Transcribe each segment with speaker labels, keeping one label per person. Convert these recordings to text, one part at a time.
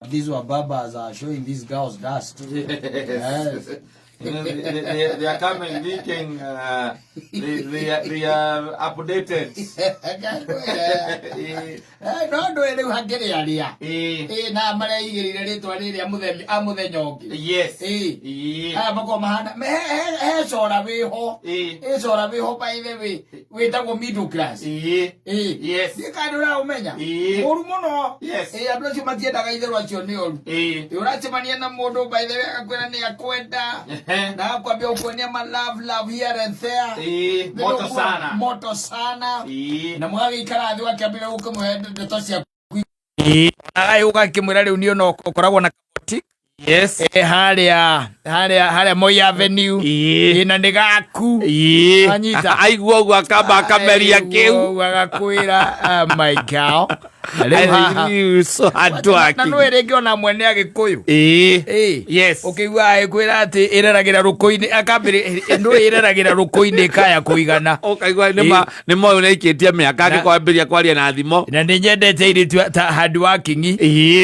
Speaker 1: These Wababas are showing these girls dust. Yes.
Speaker 2: They are coming leaking. They are updated.
Speaker 1: No do ele hakiri aria. Na mara igirire ritwa riri amuthenya ungi.
Speaker 2: Yes.
Speaker 1: Mako mahana cora wiho. Cora wiho by the way. Witagwo middle class.
Speaker 2: Yes.
Speaker 1: Nikandura umenya. Oru muno.
Speaker 2: Yes.
Speaker 1: Andũ acio matiendaga itherũ acio nĩ oru. Ũracemania na mũndũ by the way akakwĩra nĩ akwenda. Na kwambia ukonia ma love here and there. Moto sana. Na mwagikara thĩ wakiambira ukumuhe ndeto cia uga kimwira riu ni ono ukoragwo na kaboti.
Speaker 2: Yes.
Speaker 1: Haria Moi Avenue. Na ndigaku.
Speaker 2: Anyita. Aigua gwa kamba kameria kiu.
Speaker 1: Agakwira my girl.
Speaker 2: So adwaki.
Speaker 1: Na no erenge ona mwene agikuyu.
Speaker 2: Yes.
Speaker 1: Ukigwa ekwira ati ireragira ruko-ini akambire no ireragira ruko-ini kaya kuigana.
Speaker 2: Ukaigwa ni moyo neiketie miaka agikwambiria kwaria na thimo.
Speaker 1: Na ninyendete iritu hard working.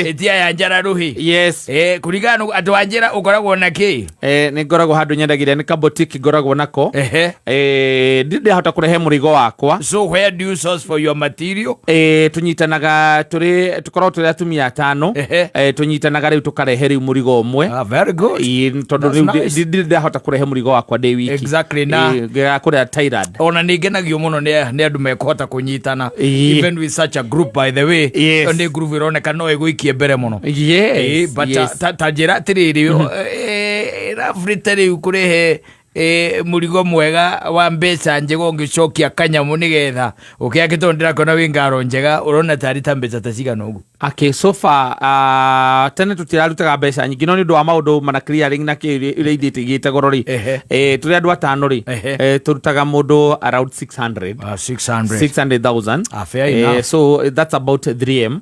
Speaker 1: Etia ya njara ruhi.
Speaker 2: Yes.
Speaker 1: Kurigana andu anjira ukoragwo na ki?
Speaker 2: Ni ngoragwo handu nyendagire ni kabotiki ngoragwo nako. Ndinde hota kurehe murigo wakwa.
Speaker 1: So where do you source for your material?
Speaker 2: Tunyitanaga tukorwo turi atumia atano. Tunyitanaga riu tukarehe riu murigo umwe.
Speaker 1: Very good.
Speaker 2: Tondu riu ndinde hota kurehe murigo wakwa de wiki.
Speaker 1: Exactly na
Speaker 2: kuria tirad.
Speaker 1: Ona ningenagio muno ni andu mekota kunyitana. Even with such a group by the way. Ndi group ironeka no iguikie mbere muno.
Speaker 2: Yes.
Speaker 1: But tajira tiriri rafrite riu kurehe murigo mwega wa mbeca njego ngicokia kanyamu nigetha ukiagitondera kona wingaro njega urona tari ta mbeca tacigana ugu.
Speaker 2: Okay, so far tene tutirarutaga mbeca nyingi no ni ndu wa maundu mana clearing na kire ithite goro ri turi andu atano ri turutaga mundu around 600,000.
Speaker 1: Fair enough.
Speaker 2: So that's about 3M.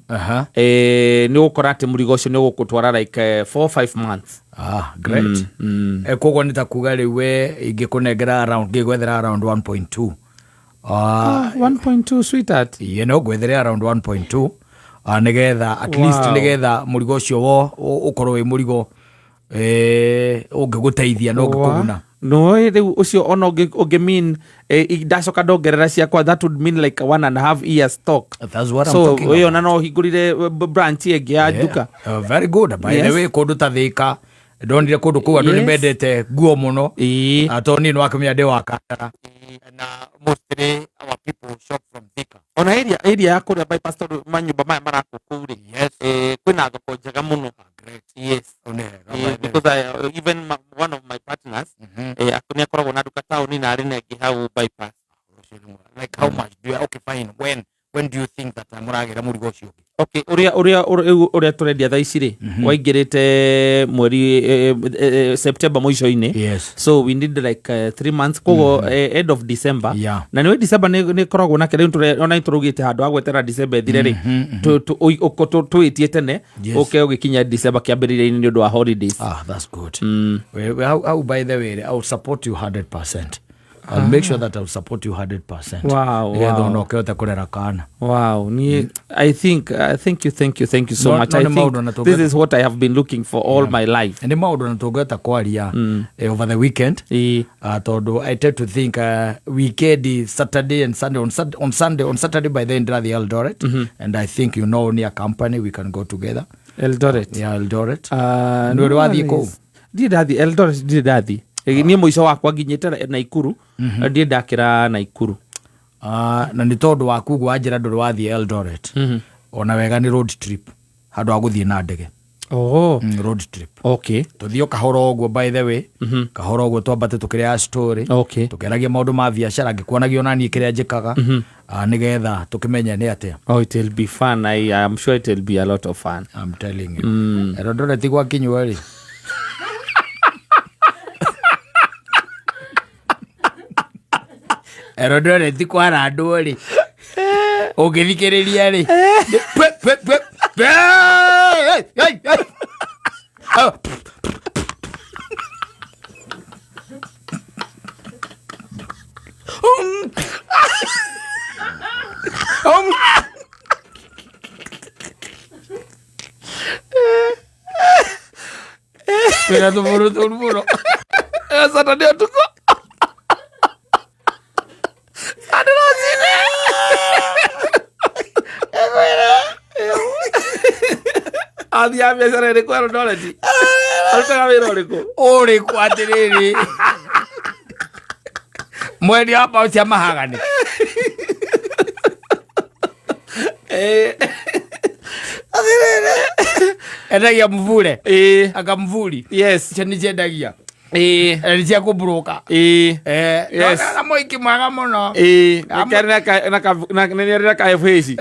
Speaker 2: Ni gukora ati murigo ucio ni gukutwara like 4-5 months.
Speaker 1: Great. Kogo nitakuga riwe ingikunengera around ngigwethera around 1.2.
Speaker 2: 1.2 sweetheart.
Speaker 1: You know gwethera around 1.2. Nigetha at least nigetha murigo ucio wo ukorwo wi murigo ungiguteithia no ngikuguna.
Speaker 2: No riu ucio ono ungemean idacoka ndongerera ciakwa that would mean like 1.5 years stock.
Speaker 1: That's what I'm talking about.
Speaker 2: So yo na hingurire branch yengi ya duka.
Speaker 1: Very good. By the way kundu ta Thika ndonire kundu kuga ndu nimendete guo muno. Atoni no akamia de wakatara. Na mostly our people shop from Thika.
Speaker 2: Ona area ya kuria bypass to manyumba maya marakukuri.
Speaker 1: Yes.
Speaker 2: Kwina thoko njega muno.
Speaker 1: Great.
Speaker 2: Yes. Because even one of my partners akunia koragwo na duka town na ari nengi hau bypass.
Speaker 1: Like how much do you fine when do you think that muragira murigo ucio?
Speaker 2: Okay, uria turendia tha ici ri waingirite mweri September mwisho-ini.
Speaker 1: Yes.
Speaker 2: So we need like 3 months kogo end of December. Na niwe December ni koragwo na kere ona iturugite handu agwetera December ethire ri tuitie tene okay ugikinya December kiambiriria ni undu wa holidays.
Speaker 1: That's good. Well, by the way, I will support you 100%. I'll make sure that I'll support you 100%.
Speaker 2: Wow.
Speaker 1: Wow.
Speaker 2: I think thank you so much. I think this is what I have been looking for all my life.
Speaker 1: And the maundu na tugeta kwaria over the weekend. Todo I tend to think weekend Saturday and Sunday on Saturday by then the Eldoret and I think near company we can go together.
Speaker 2: Eldoret.
Speaker 1: Yeah, Eldoret. No wathi ko.
Speaker 2: Eldoret did ni muico wakwa nginyite Naikuru ndie ndakira Naikuru
Speaker 1: na ni tondu waku gwa njira ndu wathi Eldoret ona wega ni road trip handu aguthie na ndege road trip.
Speaker 2: Okay,
Speaker 1: tuthio kahoro ogwo by the way kahoro ogwo twambate tukiria story tukeragia maundu ma biashara ngikuonagio nani kiria njikaga nigetha tukimenya ni atia.
Speaker 2: It will be fun. I am sure it will be a lot of fun.
Speaker 1: I'm telling you. Eldoret igwa kinywa ri Eldoret tikwara andu ri ungithikiriria ri Twina tuburu tuburu.
Speaker 2: Saturday tuko. Adirozine. Adi ambe sare de kwaro doleti. Alta wero liko.
Speaker 1: Ore kwatiriri. Mwedi hapa usia mahagani. Endagia mvule. Akamvuli.
Speaker 2: Yes.
Speaker 1: Chani chendagia.
Speaker 2: Elisia
Speaker 1: kubroka.
Speaker 2: Yes.
Speaker 1: Na moiki mwaga muno.
Speaker 2: Karena ka FAC.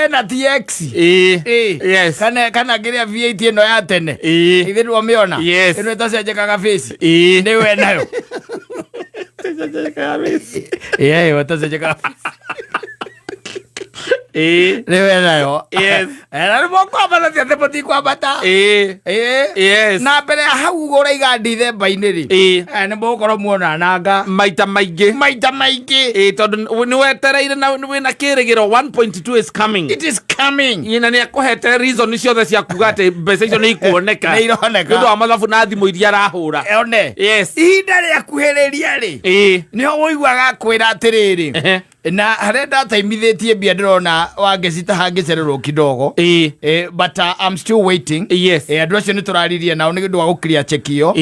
Speaker 1: Na TX.
Speaker 2: Yes.
Speaker 1: Kana giria V8 eno ya tene. Ithiru omiona.
Speaker 2: Yes.
Speaker 1: Eno itacenjeka ka face. Niwe nayo.
Speaker 2: Itacenjeka ka face.
Speaker 1: Itacenjeka ka face. Niwe nayo.
Speaker 2: Yes.
Speaker 1: Era moko abana tia tepoti kwa bata.
Speaker 2: Yes.
Speaker 1: Na mbere hau gora iga December iniri. Ne bokoro muona nanga
Speaker 2: maita maige. Tondu ni wetereire na wina kirigiro 1.2 is coming.
Speaker 1: It is coming.
Speaker 2: Ina ni akuhete reason ciothe cia kugate mbeca icio ni ikuoneka.
Speaker 1: Ni ironeka.
Speaker 2: Ndu wa mathabu na thimu iria arahura.
Speaker 1: One.
Speaker 2: Yes.
Speaker 1: Ihinda ria kuheriria ri. Niho woiguaga kwira atiriri. Na harenda taimithitie mbia ndirona wangecita hangicererwo kidogo. But I'm still waiting.
Speaker 2: Yes.
Speaker 1: Andu acio ni turaririe nao ni gindu wa gukiria check iyo.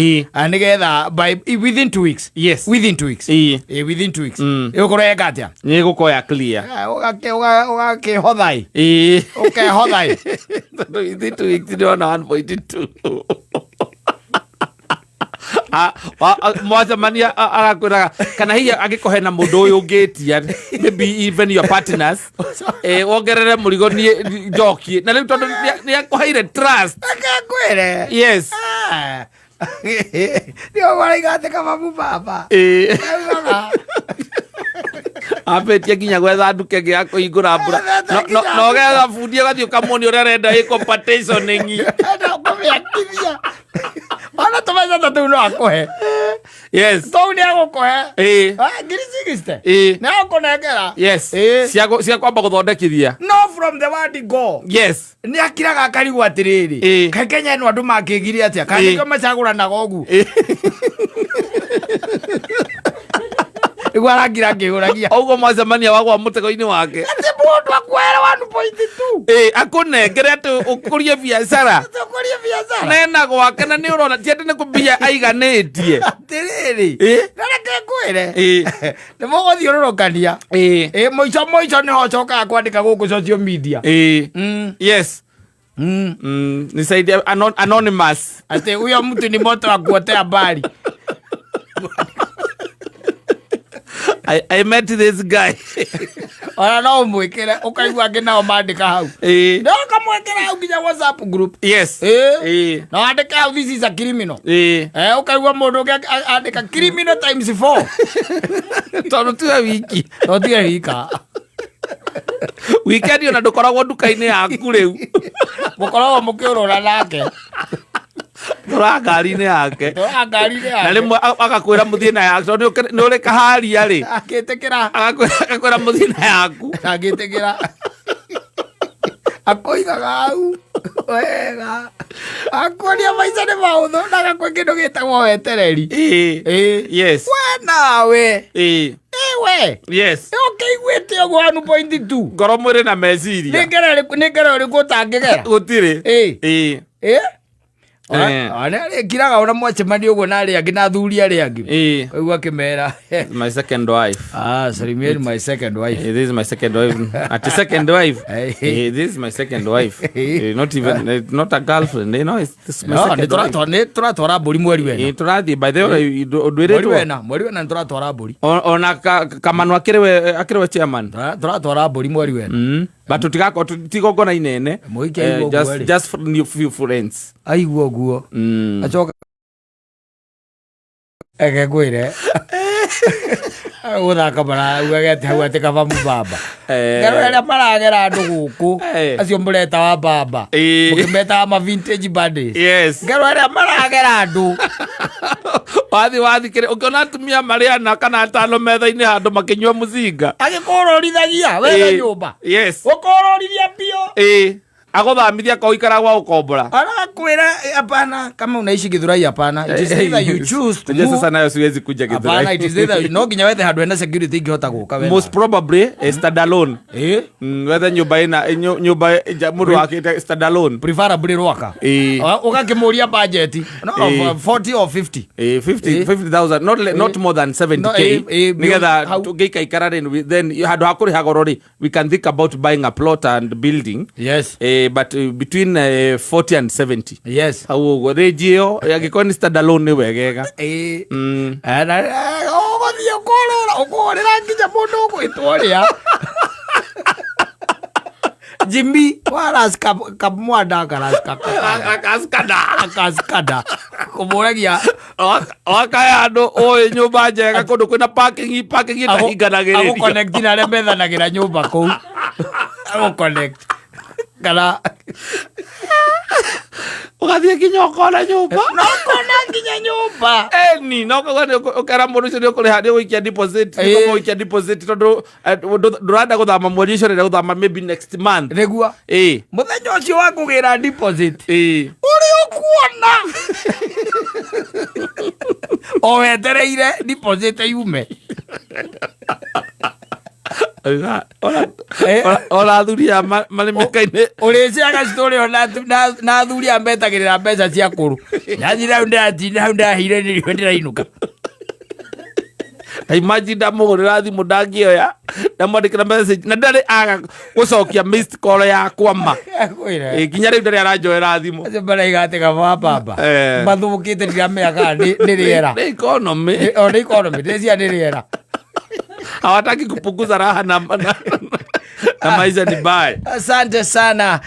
Speaker 1: Nigetha by within 2 weeks.
Speaker 2: Yes.
Speaker 1: Within 2 weeks. Within 2 weeks. Igukoro eka atia?
Speaker 2: Ni gukoya clear.
Speaker 1: Ugake hothai. Okay, hothai.
Speaker 2: Within 2 weeks ndirona 1.2. Mwacemania arakwiraga kana hihi agikohe na mundu uyu ngitia maybe even your partners wongerere murigo ni njoki na riu tondu ni akuheire trust
Speaker 1: akakwire.
Speaker 2: Yes.
Speaker 1: Ndio waraigate kama baba.
Speaker 2: Apetie nginya gwetha nduke ngi ya kuhingura mbura no getha bundi gathio kamoni uria renda i competition ngi
Speaker 1: ndakumiakithia ona tumeza tatu no akohe.
Speaker 2: Yes.
Speaker 1: So ni agokohe. Ngiri na akonegera.
Speaker 2: Yes. Cia kwamba guthondekithia.
Speaker 1: No, from the word go.
Speaker 2: Yes.
Speaker 1: Ni akiraga akarigu atiriri. Kenya eno andu makigiri atia kandi ko macagura na gogu. Igwaragira ngiguragia.
Speaker 2: Ogo mwacemania wagwa mutego-ini wake.
Speaker 1: Ati mundu akwera 1.2.
Speaker 2: Akunengere atu ukurie biacara.
Speaker 1: Ukurie biacara.
Speaker 2: Nena gwake na ni urona tiende ni kubia aiganitie.
Speaker 1: Atiriri. Nareke kwire. Ni mugothiururukania. Moico ni hocoka kwandika guku social media.
Speaker 2: Yes. Nisaidia anonymous.
Speaker 1: Ati huyo mtu ni moto wa kuotea habari.
Speaker 2: I met this guy.
Speaker 1: Ora no mwikire ukaigua nginao mandika hau. No kamwekera hau nginya WhatsApp group.
Speaker 2: Yes.
Speaker 1: No andika hau this is a criminal. Ukaigua mundu andika criminal times 4.
Speaker 2: Tondu tiwe wiki.
Speaker 1: No tiwe wika.
Speaker 2: Weekend ona ndukoragwo nduka-ini yaku riu.
Speaker 1: Mukoragwo mukiurura nake.
Speaker 2: Tora ngari-ini yake. Na rimwe agakwira muthie na yaku ni uri kaharia ri.
Speaker 1: Akitikira.
Speaker 2: Agakwira muthie na yaku.
Speaker 1: Agitikira. Akoigaga hau. Wega. Akoria maica ni mautho na gakwe kindu gitagwo wetereri.
Speaker 2: Yes.
Speaker 1: We nawe. We.
Speaker 2: Yes.
Speaker 1: Ukiiguite ogwo 1.2.
Speaker 2: Ngoro mwiri na meciria.
Speaker 1: Ningera uriku utangigera.
Speaker 2: Gutiri.
Speaker 1: Ana kiraga ona mwacemania uguo na ari angi na thuri ari angi. Koigua kimera.
Speaker 2: My second wife.
Speaker 1: Salimia my second wife.
Speaker 2: This is my second wife. At the second wife. This is my second wife. Not even not a girlfriend. You know, it's my second wife.
Speaker 1: Turatora mburi mweri wena.
Speaker 2: Turathi by the way ndwiritwo.
Speaker 1: Mweri wena turatora mburi.
Speaker 2: Ona kamanu akiriwe chairman.
Speaker 1: Turatora mburi mweri wena.
Speaker 2: But titigogona inene. Just for new few friends.
Speaker 1: Aigua guo. Acoka egegwire. Uthaka bara ugagete hau ati kaba mubaba. Ngaro aria maragera andu guku acio mureta wa baba. Mukimeta ma vintage body.
Speaker 2: Yes.
Speaker 1: Ngaro aria maragera andu.
Speaker 2: Wathi kire ukiona atumia mariana kana atano metha-ini handu makinywa muzinga.
Speaker 1: Agikororithia wega nyumba.
Speaker 2: Yes.
Speaker 1: Ukororithia pio.
Speaker 2: agothamithia ko ikara gwa ukombora
Speaker 1: anakwira hapana kama unaishi Githurai hapana it is either you choose to move
Speaker 2: sasa nayo siwezi kuja Githurai
Speaker 1: hapana it is either no ginya wethe handu ena security ingihota guka wena
Speaker 2: most probably stand alone whether nyumba mundu wakite stand alone
Speaker 1: preferably rwaka ugakimuria budget no 40 or 50
Speaker 2: 50,000 not more than 70k nigetha tungika ikarare then handu hakuri hagorori we can think about buying a plot and building
Speaker 1: yes
Speaker 2: but between 40 and 70
Speaker 1: yes
Speaker 2: how regio yagikoni stand alone ni wegega
Speaker 1: ana ogothie ukorora nginya mundu gwitworia Jimmy waras kamwanda kaskada kumuragia
Speaker 2: wakaya andu oy nyumba njega kundu kwina parking itahinganagiriria
Speaker 1: ago connect na re methanagira nyumba kou ago connect kana
Speaker 2: ugathie kinya ukona nyumba
Speaker 1: no kona kinya nyumba
Speaker 2: ni no ukara mundu cio kuri hadi wikia deposit no wikia deposit tondu nduranda guthama mweri ucio rira guthama maybe next month
Speaker 1: regua muthenya ucio wa kugira deposit uri ukuona o wetereire deposit yume
Speaker 2: ora thuria malimikaine
Speaker 1: uriciaga story na thuria mbetagirira mbeca cia kuru yathira unda hire ni ndirainũka
Speaker 2: imagine ndamugurira thimu ndangioya ndamwandikira message na ndari aga gucokia missed call yakwa ma kinya riu ndari aranjoera thimu
Speaker 1: acio bara igatega Wababa mathukite ndiramenya ni riera
Speaker 2: economy
Speaker 1: ndecia ni riera
Speaker 2: hawataki kupunguza raha na maisha ni baya.
Speaker 1: Asante sana.